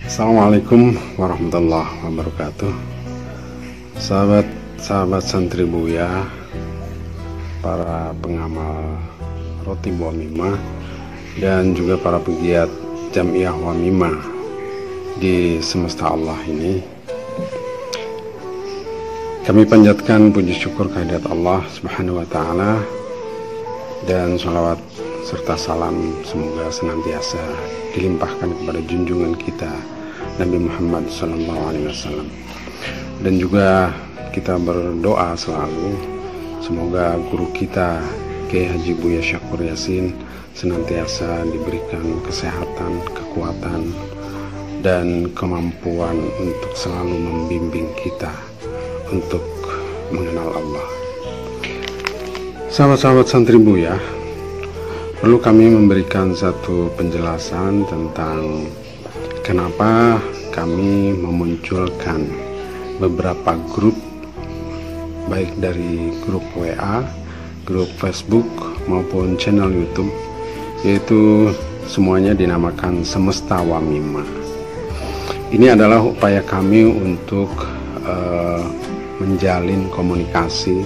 Assalamualaikum warahmatullahi wabarakatuh. Sahabat santri Buya, para pengamal roti Wamimah, dan juga para pegiat Jamiah Wamimah di semesta Allah ini, kami panjatkan puji syukur kehadirat Allah Subhanahu wa Ta'ala, dan sholawat serta salam semoga senantiasa dilimpahkan kepada junjungan kita Nabi Muhammad SAW. Dan juga kita berdoa selalu semoga guru kita Kiai Haji Buya Syakur Yasin senantiasa diberikan kesehatan, kekuatan, dan kemampuan untuk selalu membimbing kita untuk mengenal Allah. Sahabat-sahabat santri Buya, perlu kami memberikan satu penjelasan tentang kenapa kami memunculkan beberapa grup, baik dari grup WA, grup Facebook, maupun channel YouTube, yaitu semuanya dinamakan Semesta Wamimah. Ini adalah upaya kami untuk menjalin komunikasi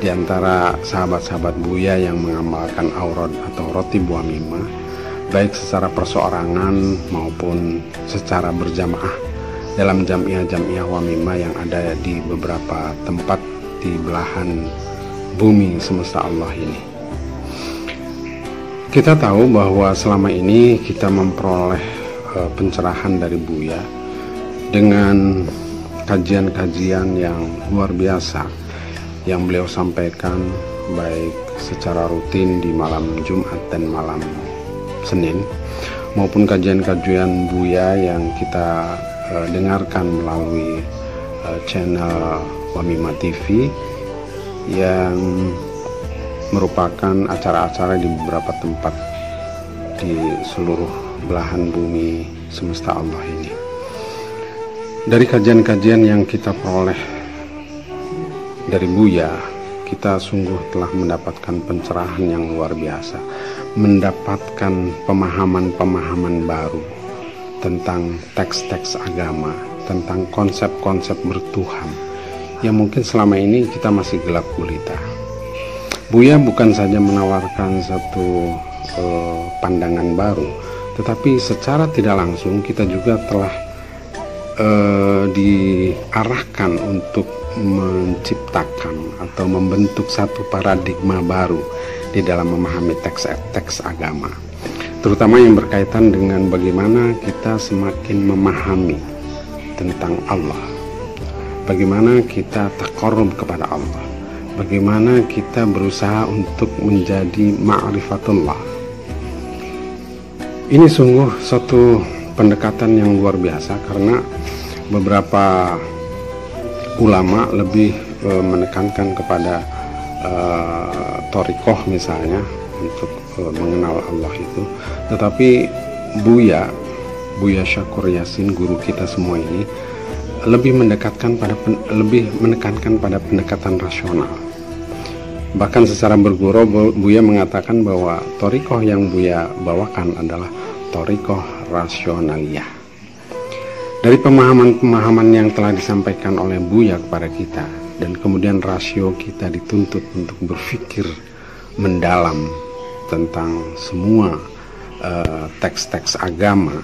di antara sahabat-sahabat Buya yang mengamalkan aurad atau roti Wamimah, baik secara perseorangan maupun secara berjamaah dalam jamiah-jamiah Wamimah yang ada di beberapa tempat di belahan bumi semesta Allah ini. Kita tahu bahwa selama ini kita memperoleh pencerahan dari Buya dengan kajian-kajian yang luar biasa yang beliau sampaikan, baik secara rutin di malam Jumat dan malam Senin, maupun kajian-kajian Buya yang kita dengarkan melalui channel Wamimah TV yang merupakan acara-acara di beberapa tempat di seluruh belahan bumi semesta Allah ini. Dari kajian-kajian yang kita peroleh dari Buya, kita sungguh telah mendapatkan pencerahan yang luar biasa, mendapatkan pemahaman-pemahaman baru tentang teks-teks agama, tentang konsep-konsep bertuhan yang mungkin selama ini kita masih gelap gulita. Buya bukan saja menawarkan satu pandangan baru, tetapi secara tidak langsung kita juga telah diarahkan untuk menciptakan atau membentuk satu paradigma baru di dalam memahami teks-teks agama, terutama yang berkaitan dengan bagaimana kita semakin memahami tentang Allah, bagaimana kita taqarrub kepada Allah, bagaimana kita berusaha untuk menjadi ma'rifatullah. Ini sungguh satu pendekatan yang luar biasa, karena beberapa ulama lebih menekankan kepada thariqah misalnya untuk mengenal Allah itu, tetapi Buya Syakur Yasin, guru kita semua ini, lebih menekankan pada pendekatan rasional. Bahkan secara bergurau Buya mengatakan bahwa thariqah yang Buya bawakan adalah thariqah rasionaliyah. Dari pemahaman-pemahaman yang telah disampaikan oleh Buya kepada kita, dan kemudian rasio kita dituntut untuk berpikir mendalam tentang semua teks-teks agama.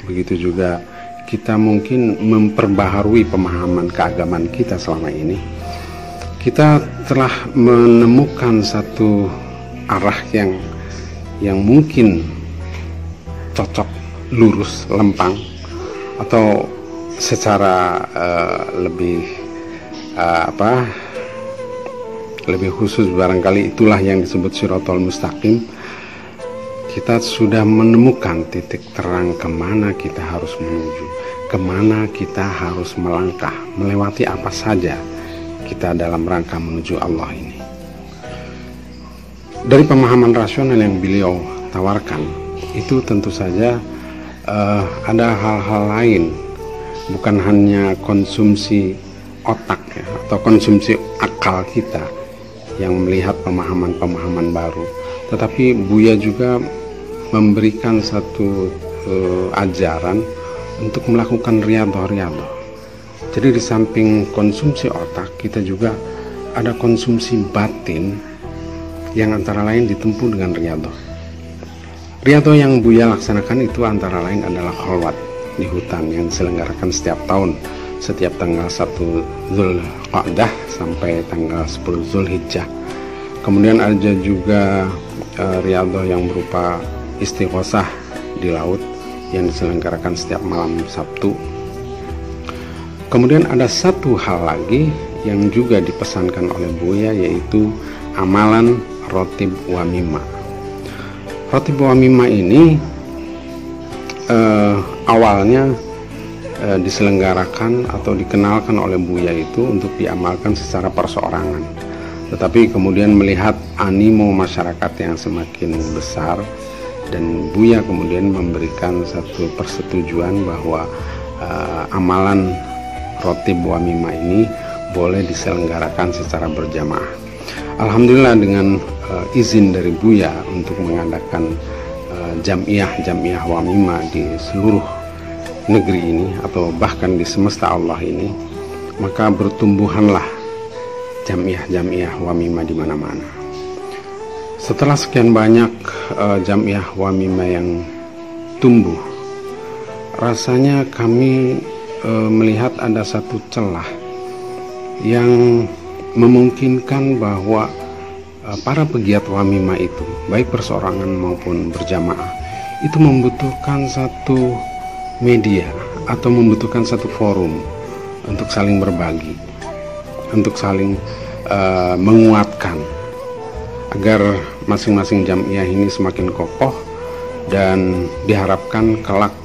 Begitu juga kita mungkin memperbaharui pemahaman keagamaan kita selama ini. Kita telah menemukan satu arah yang mungkin cocok, lurus, lempang, atau secara lebih khusus barangkali itulah yang disebut Shirathul Mustaqim. Kita sudah menemukan titik terang kemana kita harus menuju, kemana kita harus melangkah, melewati apa saja kita dalam rangka menuju Allah ini. Dari pemahaman rasional yang beliau tawarkan itu tentu saja ada hal-hal lain, bukan hanya konsumsi otak ya, atau konsumsi akal kita yang melihat pemahaman-pemahaman baru, tetapi Buya juga memberikan satu ajaran untuk melakukan riyadhah. Jadi di samping konsumsi otak, kita juga ada konsumsi batin yang antara lain ditempuh dengan riyadhah. Riyadhah yang Buya laksanakan itu antara lain adalah khalwat di hutan yang diselenggarakan setiap tahun, setiap tanggal 1 Zulqa'dah sampai tanggal 10 Zulhijjah. Kemudian ada juga riyadhah yang berupa istighosah di laut yang diselenggarakan setiap malam Sabtu. Kemudian ada satu hal lagi yang juga dipesankan oleh Buya, yaitu amalan rotib wamimah. Rotib wamimah ini awalnya diselenggarakan atau dikenalkan oleh Buya itu untuk diamalkan secara perseorangan. Tetapi kemudian melihat animo masyarakat yang semakin besar, dan Buya kemudian memberikan satu persetujuan bahwa amalan rotib wamimah ini boleh diselenggarakan secara berjamaah. Alhamdulillah dengan izin dari Buya untuk mengadakan jamiah wamimah di seluruh negeri ini atau bahkan di semesta Allah ini, maka bertumbuhanlah jamiah wamimah di mana-mana. Setelah sekian banyak jamiah wamimah yang tumbuh, rasanya kami melihat ada satu celah yang memungkinkan bahwa para pegiat wamimah itu, baik perseorangan maupun berjamaah, itu membutuhkan satu media atau membutuhkan satu forum untuk saling berbagi, untuk saling menguatkan, agar masing-masing jamiah ini semakin kokoh, dan diharapkan kelak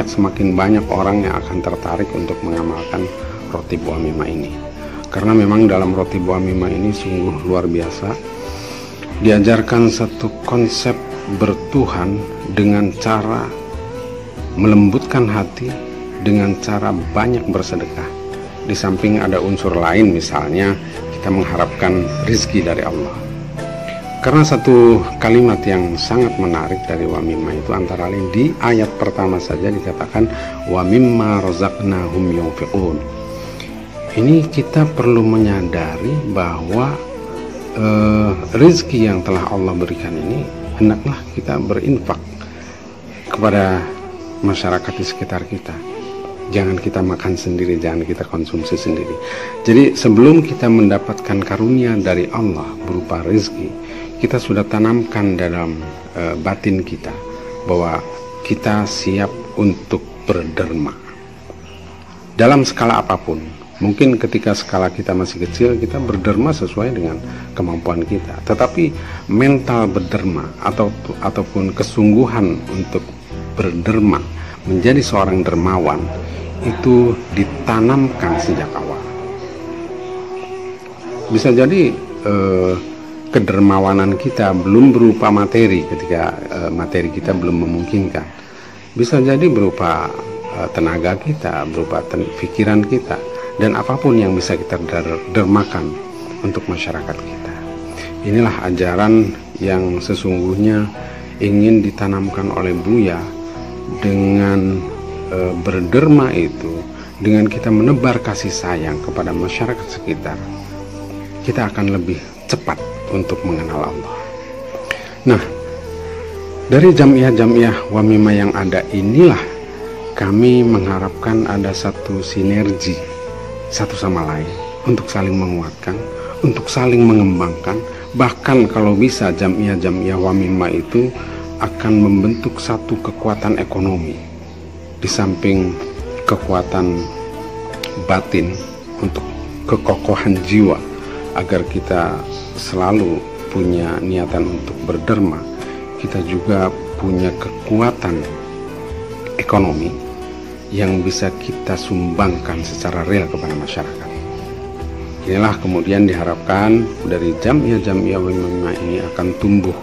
semakin banyak orang yang akan tertarik untuk mengamalkan rotib wamimah ini. Karena memang dalam rotib wamimah ini sungguh luar biasa. Diajarkan satu konsep bertuhan dengan cara melembutkan hati, dengan cara banyak bersedekah. Di samping ada unsur lain, misalnya kita mengharapkan rizki dari Allah. Karena satu kalimat yang sangat menarik dari wamimah itu antara lain di ayat pertama saja dikatakan wa mimma razaqnahum yunfiqun. Ini kita perlu menyadari bahwa rezeki yang telah Allah berikan ini hendaklah kita berinfak kepada masyarakat di sekitar kita. Jangan kita makan sendiri, jangan kita konsumsi sendiri. Jadi sebelum kita mendapatkan karunia dari Allah berupa rezeki, kita sudah tanamkan dalam batin kita bahwa kita siap untuk berderma dalam skala apapun. Mungkin ketika skala kita masih kecil, kita berderma sesuai dengan kemampuan kita. Tetapi mental berderma ataupun kesungguhan untuk berderma, menjadi seorang dermawan, itu ditanamkan sejak awal. Bisa jadi kedermawanan kita belum berupa materi ketika materi kita belum memungkinkan. Bisa jadi berupa tenaga kita, berupa pikiran kita, dan apapun yang bisa kita dermakan untuk masyarakat kita. Inilah ajaran yang sesungguhnya ingin ditanamkan oleh Buya. Dengan berderma itu, dengan kita menebar kasih sayang kepada masyarakat sekitar, kita akan lebih cepat untuk mengenal Allah. Nah, dari jamiah wamimah yang ada inilah kami mengharapkan ada satu sinergi satu sama lain untuk saling menguatkan, untuk saling mengembangkan. Bahkan kalau bisa jamiah wamimah itu akan membentuk satu kekuatan ekonomi di samping kekuatan batin untuk kekokohan jiwa, agar kita selalu punya niatan untuk berderma. Kita juga punya kekuatan ekonomi yang bisa kita sumbangkan secara real kepada masyarakat. Inilah kemudian diharapkan dari jamiah wamimah ini akan tumbuh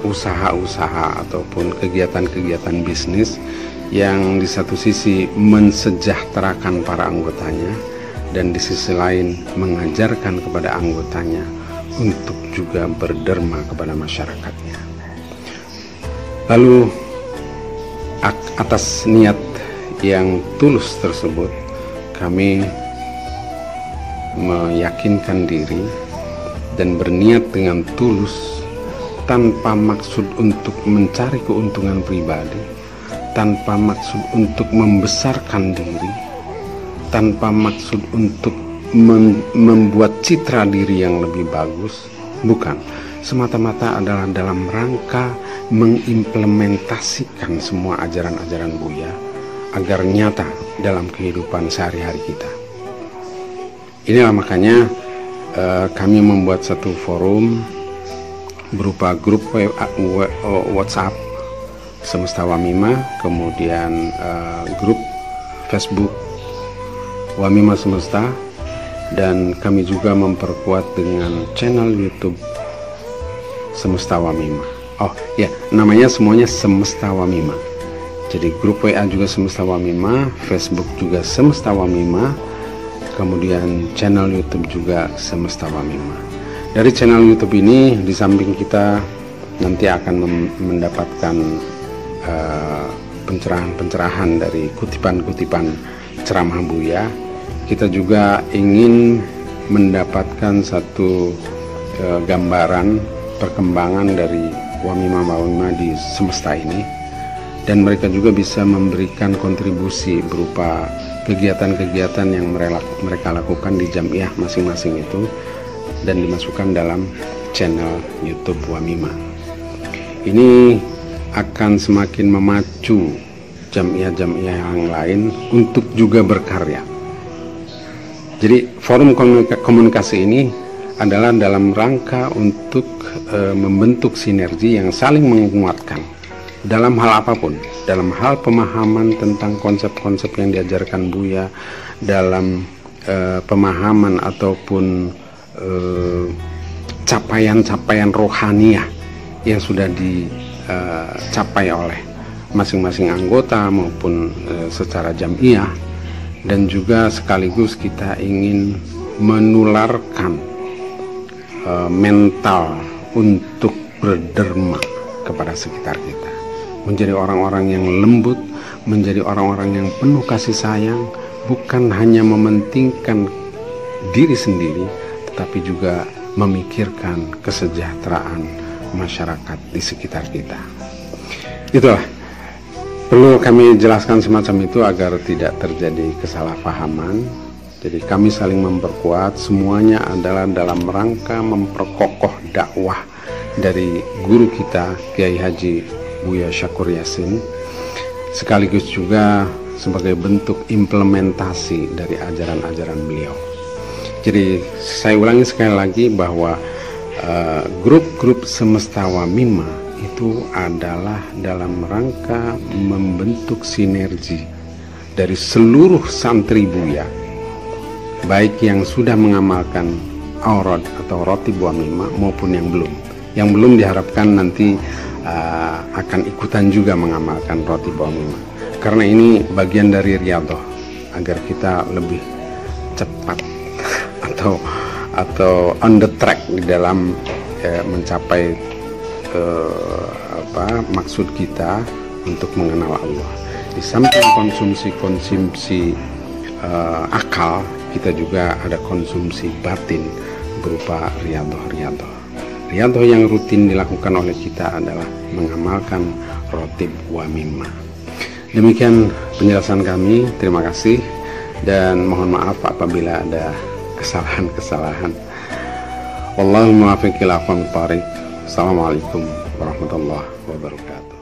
usaha-usaha ataupun kegiatan-kegiatan bisnis yang di satu sisi mensejahterakan para anggotanya, dan di sisi lain mengajarkan kepada anggotanya untuk juga berderma kepada masyarakatnya. Lalu Atas niat yang tulus tersebut, kami meyakinkan diri dan berniat dengan tulus, tanpa maksud untuk mencari keuntungan pribadi, tanpa maksud untuk membesarkan diri, tanpa maksud untuk membuat citra diri yang lebih bagus. Bukan, semata-mata adalah dalam rangka mengimplementasikan semua ajaran-ajaran Buya agar nyata dalam kehidupan sehari-hari kita. Inilah makanya kami membuat satu forum berupa grup WhatsApp Semesta Wamima, kemudian grup Facebook Wamima Semesta, dan kami juga memperkuat dengan channel YouTube Semesta Wamima. Oh ya, namanya semuanya Semesta Wamima. Jadi grup WA juga Semesta Wamima, Facebook juga Semesta Wamima, kemudian channel YouTube juga Semesta Wamima. Dari channel YouTube ini, di samping kita nanti akan mendapatkan pencerahan-pencerahan dari kutipan-kutipan ceramah Buya, kita juga ingin mendapatkan satu gambaran perkembangan dari Wamima di semesta ini, dan mereka juga bisa memberikan kontribusi berupa kegiatan-kegiatan yang mereka lakukan di jamiah masing-masing itu dan dimasukkan dalam channel YouTube Wamima. Ini akan semakin memacu jamiah-jamiah yang lain untuk juga berkarya. Jadi forum komunikasi ini adalah dalam rangka untuk membentuk sinergi yang saling menguatkan dalam hal apapun, dalam hal pemahaman tentang konsep-konsep yang diajarkan Buya, dalam pemahaman ataupun capaian-capaian rohaniah yang sudah dicapai oleh masing-masing anggota maupun secara jamiah, dan juga sekaligus kita ingin menularkan mental untuk berderma kepada sekitar kita, menjadi orang-orang yang lembut, menjadi orang-orang yang penuh kasih sayang, bukan hanya mementingkan diri sendiri, tetapi juga memikirkan kesejahteraan masyarakat di sekitar kita. Itulah, perlu kami jelaskan semacam itu agar tidak terjadi kesalahpahaman. Jadi kami saling memperkuat, semuanya adalah dalam rangka memperkokoh dakwah dari guru kita Kiai Haji Buya Syakur Yasin, sekaligus juga sebagai bentuk implementasi dari ajaran-ajaran beliau. Jadi saya ulangi sekali lagi bahwa grup-grup Semesta Wamima itu adalah dalam rangka membentuk sinergi dari seluruh santri Buya, baik yang sudah mengamalkan aurad atau rotib Wamima maupun yang belum. Yang belum diharapkan nanti akan ikutan juga mengamalkan rotib Wamima, karena ini bagian dari riyadhah agar kita lebih cepat atau on the track di dalam mencapai maksud kita untuk mengenal Allah. Di samping konsumsi akal, kita juga ada konsumsi batin berupa riyadhah. Riyadhah yang rutin dilakukan oleh kita adalah mengamalkan rotib Wamima. Demikian penjelasan kami. Terima kasih dan mohon maaf apabila ada kesalahan-kesalahan. Wallahu muwaffiq ila aqwamit thoriq. Assalamualaikum warahmatullahi wabarakatuh.